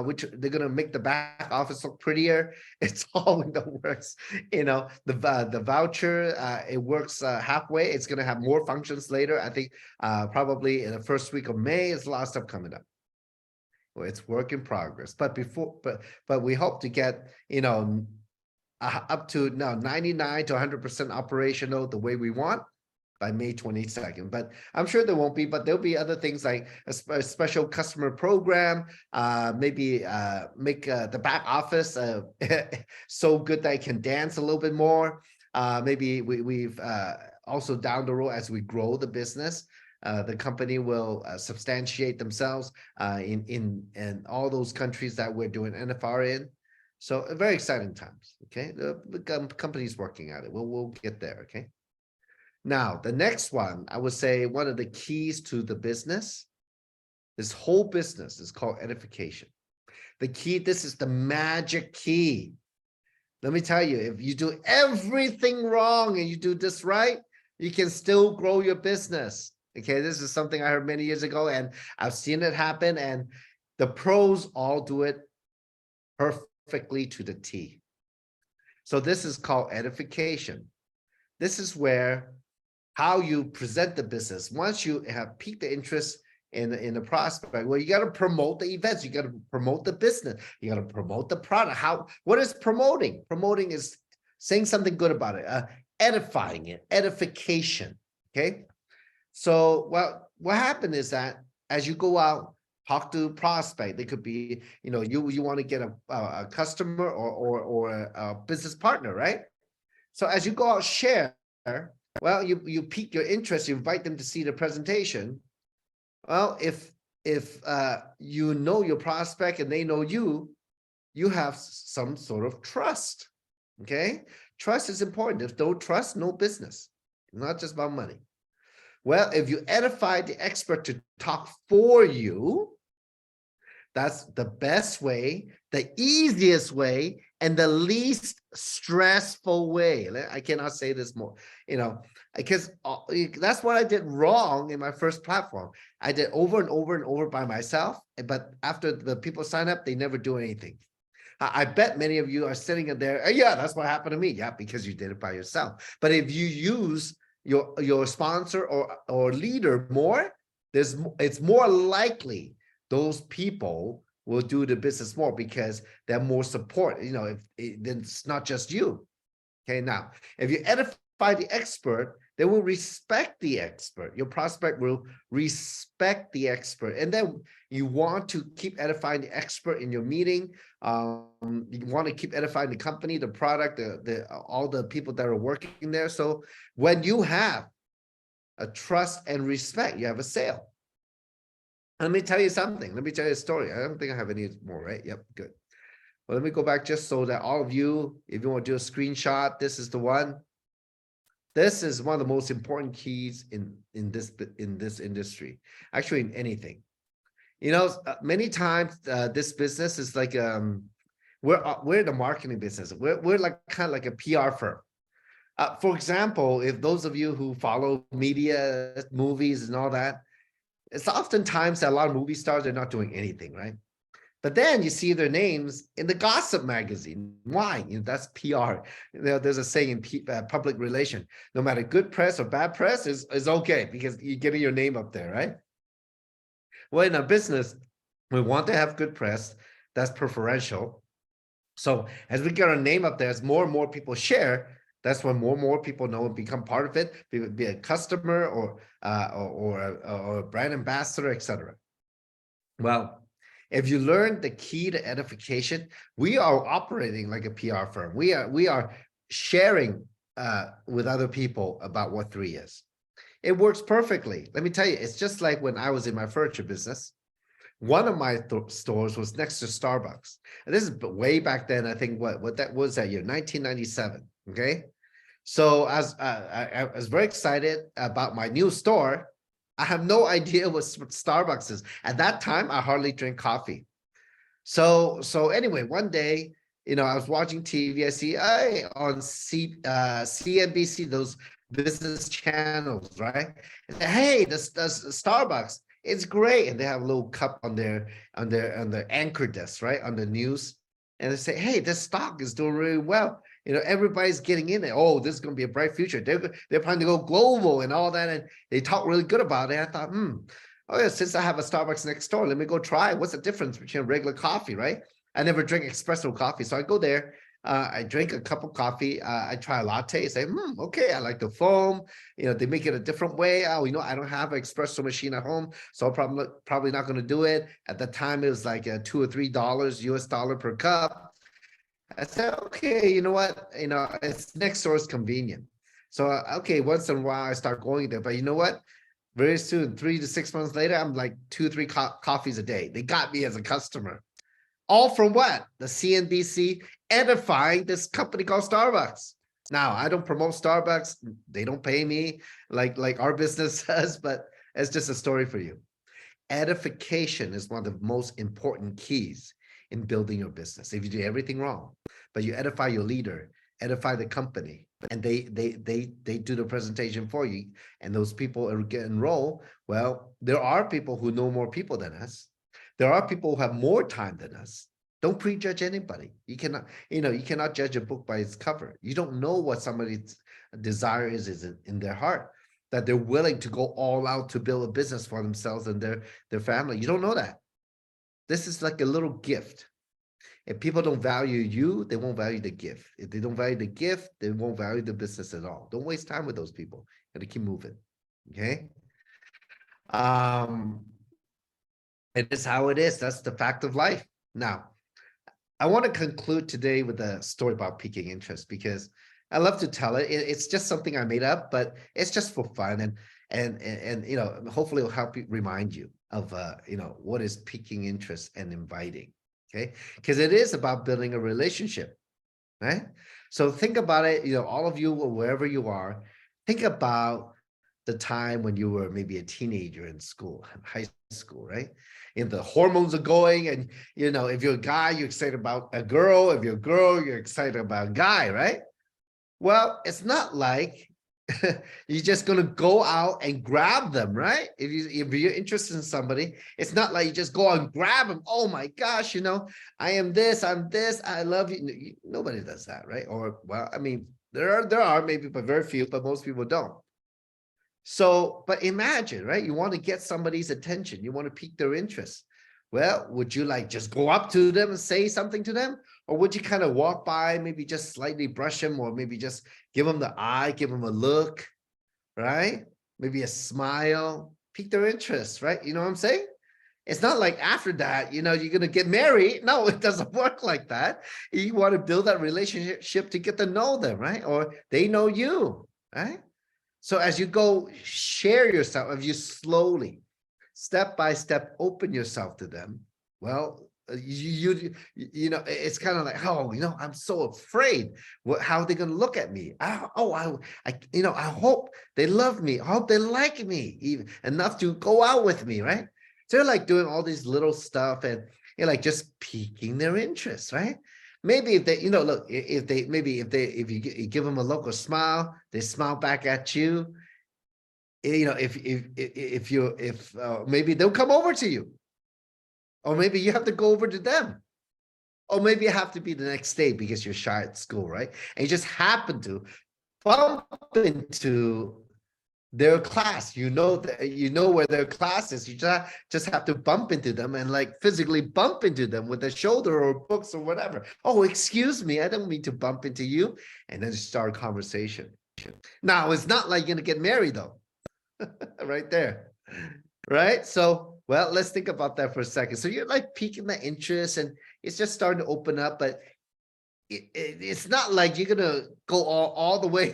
Speaker 2: which they're going to make the back office look prettier. It's all in the works. The voucher, it works halfway. It's going to have more functions later. I think probably in the first week of May. There's a lot of stuff coming up. Well, it's work in progress. But we hope to get up to now 99 to 100% operational the way we want by May 22nd. But I'm sure there won't be, but there'll be other things like a special customer program, maybe make the back office so good that it can dance a little bit more. Maybe we've also down the road, as we grow the business, the company will substantiate themselves in all those countries that we're doing NFR in. So very exciting times. Okay, the company's working at it. We'll get there. Okay. Now, the next one, I would say one of the keys to the business, this whole business is called edification. The key, this is the magic key. Let me tell you, if you do everything wrong and you do this right, you can still grow your business. Okay, this is something I heard many years ago, and I've seen it happen, and the pros all do it perfectly to the T. So this is called edification. This is where how you present the business. Once you have piqued the interest in the prospect, well, you got to promote the events, you got to promote the business, you got to promote the product. What is promoting? Promoting is saying something good about it, edifying it, edification. Okay. So what happened is that as you go out, talk to prospect, they could be, you want to get a customer or a business partner, right? So as you go out, share, well, you pique your interest, you invite them to see the presentation. Well, if you know your prospect and they know you have some sort of trust. Okay, trust is important. If no trust, no business. Not just about money. Well, if you edify the expert to talk for you, that's the best way, the easiest way, and the least stressful way. I cannot say this more, because that's what I did wrong in my first platform. I did over and over and over by myself, but after the people sign up, they never do anything. I bet many of you are sitting in there. Yeah, that's what happened to me. Yeah, because you did it by yourself. But if you use your sponsor or leader more, it's more likely those people will do the business more because they're more support. If it's not just you. Okay, now if you edify the expert, they will respect the expert. Your prospect will respect the expert, and then you want to keep edifying the expert in your meeting. You want to keep edifying the company, the product, all the people that are working there. So when you have a trust and respect, you have a sale. Let me tell you something. Let me tell you a story. I don't think I have any more, right? Yep, good. Well, let me go back just so that all of you, if you want to do a screenshot, this is the one. This is one of the most important keys in this industry, actually in anything. Many times this business is like we're in the marketing business. We're like kind of like a PR firm. For example, if those of you who follow media, movies, and all that, it's oftentimes that a lot of movie stars are not doing anything, right? But then you see their names in the gossip magazine. Why? That's PR. There's a saying in public relation: no matter good press or bad press is okay because you're getting your name up there, right? Well, in our business, we want to have good press. That's preferential. So as we get our name up there, as more and more people share, that's when more and more people know and become part of it, be a customer or a brand ambassador, etc. Well, if you learn the key to edification, we are operating like a PR firm. We are sharing with other people about what 3 is. It works perfectly. Let me tell you, it's just like when I was in my furniture business. One of my stores was next to Starbucks. And this is way back then. I think what that was that year, 1997. Okay. So as I was very excited about my new store. I have no idea what Starbucks is. At that time, I hardly drink coffee. So anyway, one day, I was watching TV. I see on CNBC, those business channels, right? And hey, this Starbucks, it's great, and they have a little cup on their anchor desk, right, on the news, and they say, hey, this stock is doing really well. Everybody's getting in it. Oh, this is going to be a bright future. They're planning to go global and all that, and they talk really good about it. I thought, oh yeah, since I have a Starbucks next door, let me go try. What's the difference between regular coffee, right? I never drink espresso coffee, so I go there. I drink a cup of coffee. I try a latte. I say, okay, I like the foam. They make it a different way. Oh, I don't have an espresso machine at home, so I'm probably not going to do it. At the time, it was like $2 or $3 US dollar per cup. I said, okay, you know what? It's next door is convenient. So okay, once in a while I start going there, but you know what? Very soon, 3 to 6 months later, I'm like 2 or 3 coffees a day. They got me as a customer. All from what? The CNBC edifying this company called Starbucks. Now, I don't promote Starbucks. They don't pay me like our business does, but it's just a story for you. Edification is one of the most important keys in building your business. If you do everything wrong, but you edify your leader, edify the company, and they do the presentation for you, and those people are get enrolled. Well, there are people who know more people than us. There are people who have more time than us. Don't prejudge anybody. You cannot judge a book by its cover. You don't know what somebody's desire is in their heart, that they're willing to go all out to build a business for themselves and their family. You don't know that. This is like a little gift. If people don't value you, they won't value the gift. If they don't value the gift, they won't value the business at all. Don't waste time with those people. You gotta keep moving. Okay. It is how it is. That's the fact of life. Now, I want to conclude today with a story about piquing interest because I love to tell it. It's just something I made up, but it's just for fun and hopefully it'll help you remind you of what is piquing interest and inviting. Okay, because it is about building a relationship, right? So think about it. All of you, wherever you are, think about the time when you were maybe a teenager in school, high school, right? And the hormones are going, and if you're a guy, you're excited about a girl. If you're a girl, you're excited about a guy, right? Well, it's not like you're just gonna go out and grab them, right? If you're interested in somebody, it's not like you just go out and grab them. Oh my gosh, I am this, I'm this, I love you. Nobody does that, right? Or well, I mean, there are maybe, but very few, but most people don't. So, but imagine, right? You want to get somebody's attention. You want to pique their interest. Well, would you like just go up to them and say something to them? Or would you kind of walk by, maybe just slightly brush them, or maybe just give them the eye, give them a look, right? Maybe a smile, pique their interest, right? You know what I'm saying? It's not like after that, you're going to get married. No, it doesn't work like that. You want to build that relationship to get to know them, right? Or they know you, right? So as you go share yourself, if you slowly, step by step, open yourself to them, well, it's kind of like, I'm so afraid. How are they going to look at me? I hope they love me. I hope they like me even enough to go out with me, right? So they're like doing all these little stuff and you're like just piquing their interest, right? Maybe if they, look, if you give them a look or smile, they smile back at you. If maybe they'll come over to you, or maybe you have to go over to them, or maybe you have to be the next day because you're shy at school, right? And you just happen to bump into their class. Where their class is. You just have to bump into them and like physically bump into them with a shoulder or books or whatever. Oh, excuse me, I don't mean to bump into you. And then start a conversation. Now, it's not like you're gonna get married though. Right there, right? So, well, let's think about that for a second. So you're like piquing the interest and it's just starting to open up, but it's not like you're gonna go all the way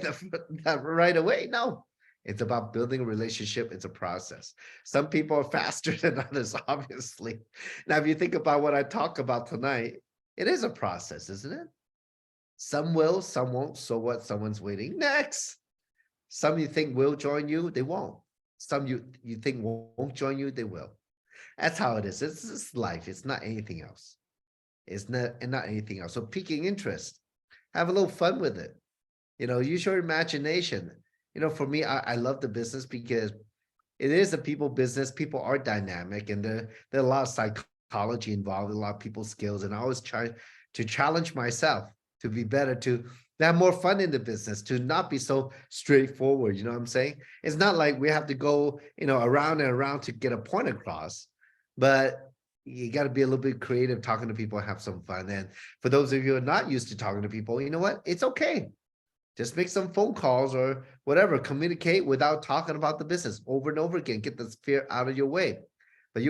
Speaker 2: right away. No, It's about building a relationship. It's a process. Some people are faster than others, obviously. Now, if you think about what I talk about tonight, it is a process, isn't it? Some will, some won't. So what? Someone's waiting. Next. Some you think will join you, they won't. Some you think won't join you, they will. That's how it is. It's just life. It's not anything else. It's not anything else. So piquing interest, have a little fun with it. Use your imagination. For me, I love the business because it is a people business. People are dynamic, and there are a lot of psychology involved, a lot of people skills, and I always try to challenge myself to be better, to have more fun in the business, to not be so straightforward. You know what I'm saying? It's not like we have to go, around and around to get a point across, but you got to be a little bit creative talking to people and have some fun. And for those of you who are not used to talking to people, you know what? It's okay. Just make some phone calls or whatever, communicate without talking about the business over and over again. Get the fear out of your way. But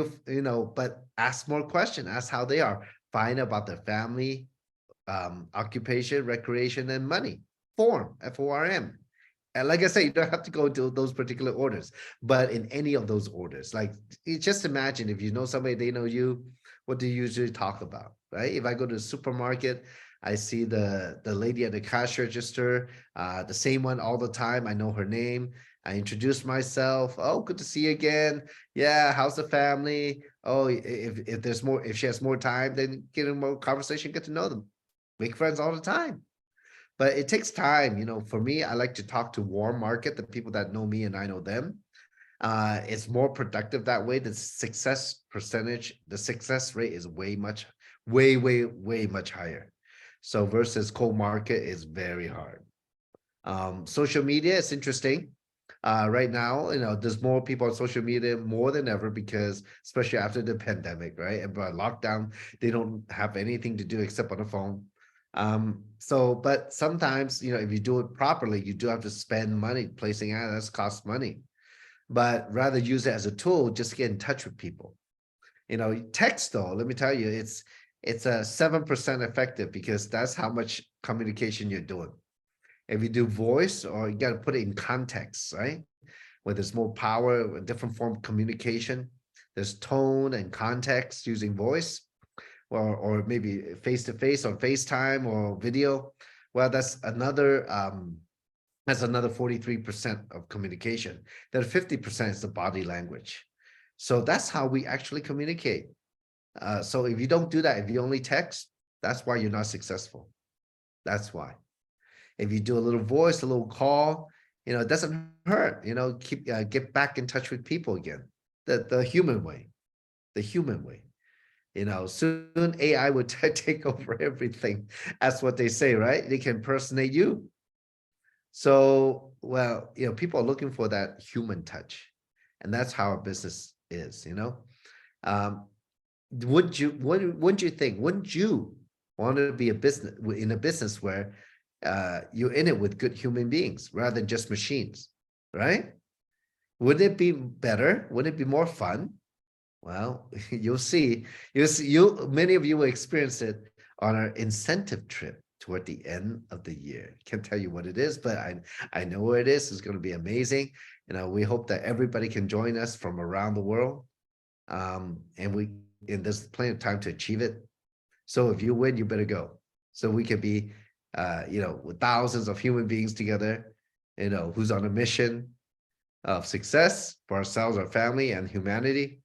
Speaker 2: but ask more questions, ask how they are, find out about their family, occupation, recreation, and money. Form, F-O-R-M. And like I say, you don't have to go to those particular orders, but in any of those orders, like just imagine if you know somebody, they know you, what do you usually talk about, right? If I go to the supermarket, I see the lady at the cash register, the same one all the time. I know her name. I introduce myself. Oh, good to see you again. Yeah, how's the family? Oh, if there's more, if she has more time, then get in more conversation, get to know them. Make friends all the time. But it takes time. For me, I like to talk to warm market, the people that know me and I know them. It's more productive that way. The success rate is way much higher. So versus cold market is very hard. Social media is interesting. Right now, there's more people on social media more than ever because especially after the pandemic, right? And by lockdown, they don't have anything to do except on the phone. But sometimes, if you do it properly, you do have to spend money placing ads, costs money. But rather use it as a tool, just to get in touch with people. Text though, let me tell you, it's a 7% effective because that's how much communication you're doing. If you do voice, or you got to put it in context, right? Where there's more power, a different form of communication. There's tone and context using voice, or maybe face to face on FaceTime or video. Well, that's another 43% of communication. Then 50% is the body language. So that's how we actually communicate. So if you don't do that, if you only text, that's why you're not successful. That's why. If you do a little voice, a little call, it doesn't hurt. Get back in touch with people again. The human way. The human way. Soon AI would take over everything. That's what they say, right? They can impersonate you. So, well, people are looking for that human touch, and that's how our business is. Wouldn't you think? Wouldn't you want to be in a business where you're in it with good human beings rather than just machines, right? Wouldn't it be better? Wouldn't it be more fun? Well, you'll see. Many of you will experience it on our incentive trip toward the end of the year. Can't tell you what it is, but I know where it is. It's going to be amazing. We hope that everybody can join us from around the world. And there's plenty of time to achieve it. So if you win, you better go. So we can be, with thousands of human beings together, who's on a mission of success for ourselves, our family, and humanity.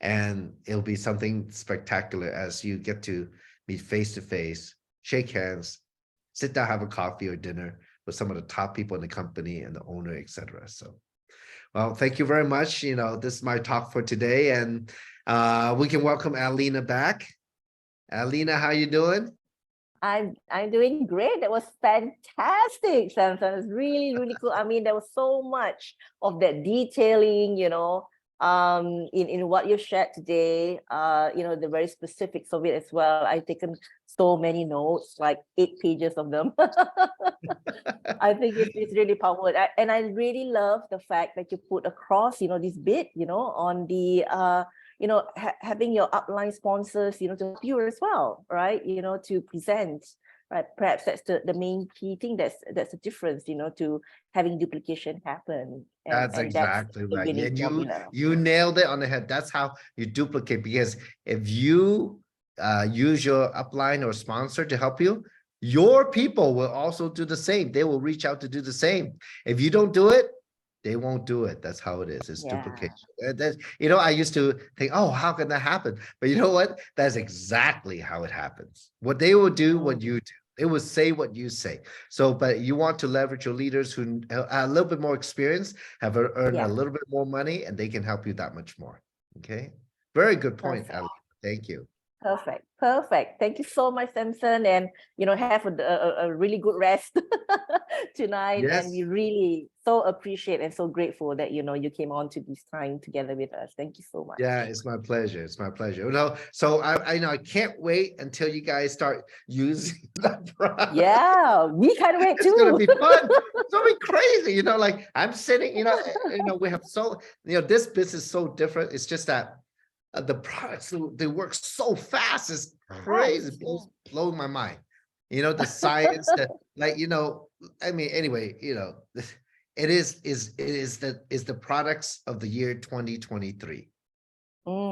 Speaker 2: And it'll be something spectacular as you get to meet face to face, shake hands, sit down, have a coffee or dinner with some of the top people in the company and the owner, etc. So, well, thank you very much. This is my talk for today, and we can welcome Alina back. Alina, how you doing?
Speaker 1: I'm doing great. That was fantastic, Samson. It's really, really cool. I mean, there was so much of that detailing, in what you shared today, the very specifics of it as well. I've taken so many notes, like 8 pages of them. I think it's really powerful. And I really love the fact that you put across, this bit, on the, having your upline sponsors, to help you as well, right? To present right? Perhaps that's the main key thing. That's the difference, to having duplication happen,
Speaker 2: That's
Speaker 1: and that's
Speaker 2: exactly
Speaker 1: the
Speaker 2: right.
Speaker 1: winning
Speaker 2: And
Speaker 1: formula.
Speaker 2: you nailed it on the head. That's how you duplicate, because if you use your upline or sponsor to help you, your people will also do the same. They will reach out to do the same. If you don't do it, they won't do it. That's how it is. It's
Speaker 1: Yeah.
Speaker 2: duplication. That's, I used to think, oh, how can that happen? But you know what? That's exactly how it happens. What they will do, what
Speaker 1: Mm,
Speaker 2: you do. They will say what you say. So, but you want to leverage your leaders who are a little bit more experienced, have earned a
Speaker 1: yeah.
Speaker 2: little bit more money, and they can help you that much more. Okay. Very good point,
Speaker 1: Perfect.
Speaker 2: Ali. Thank you.
Speaker 1: Perfect. Perfect. Thank you so much, Samson. And, have a really good rest tonight. And we
Speaker 2: Yes.
Speaker 1: really so appreciate and so grateful that, you came on to this time together with us. Thank you so
Speaker 2: Yeah,
Speaker 1: much.
Speaker 2: it's my pleasure. It's my pleasure. No, so I know I can't wait until you guys start using the product.
Speaker 1: Yeah, we can't wait
Speaker 2: It's gonna
Speaker 1: too.
Speaker 2: be fun. It's gonna be crazy. Like I'm sitting, we have this business is so different. It's just that the products, they work so fast. It's crazy. It
Speaker 1: Yes.
Speaker 2: blows my mind. The science that, like, I mean, anyway, it is the products of the year 2023.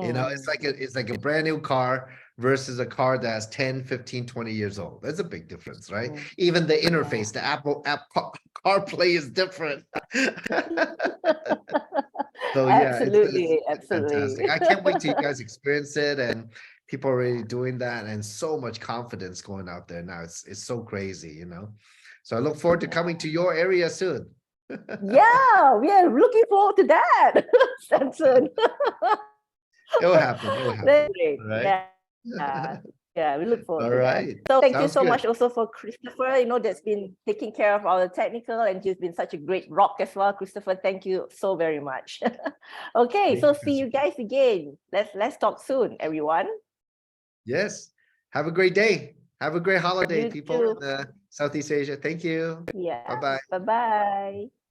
Speaker 2: It's
Speaker 1: Mm,
Speaker 2: like a brand new car versus a car that's 10, 15, 20 years old. That's a big difference, right?
Speaker 1: mm,
Speaker 2: Even the
Speaker 1: yeah.
Speaker 2: interface, the Apple app CarPlay is different. So yeah, it's
Speaker 1: Absolutely. Absolutely.
Speaker 2: fantastic. I can't wait till you guys experience it, and people are already doing that, and so much confidence going out there now. It's so crazy. So I look forward to coming to your area soon.
Speaker 1: Yeah, we are looking forward to that, Samson.
Speaker 2: It will happen. It will
Speaker 1: That's
Speaker 2: happen.
Speaker 1: great.
Speaker 2: All right.
Speaker 1: Yeah. Yeah, we look forward
Speaker 2: All
Speaker 1: to that.
Speaker 2: right.
Speaker 1: So thank you
Speaker 2: Sounds
Speaker 1: so
Speaker 2: good.
Speaker 1: much also for Christopher, that's been taking care of all the technical, and he's been such a great rock as well. Christopher, thank you so very much. Okay,
Speaker 2: Thank
Speaker 1: so
Speaker 2: you,
Speaker 1: see
Speaker 2: Pastor.
Speaker 1: you guys again. Let's talk soon, everyone.
Speaker 2: Yes. Have a great day. Have a great holiday,
Speaker 1: You
Speaker 2: people
Speaker 1: too.
Speaker 2: in Southeast Asia. Thank you.
Speaker 1: Yeah.
Speaker 2: Bye-bye.
Speaker 1: Bye-bye.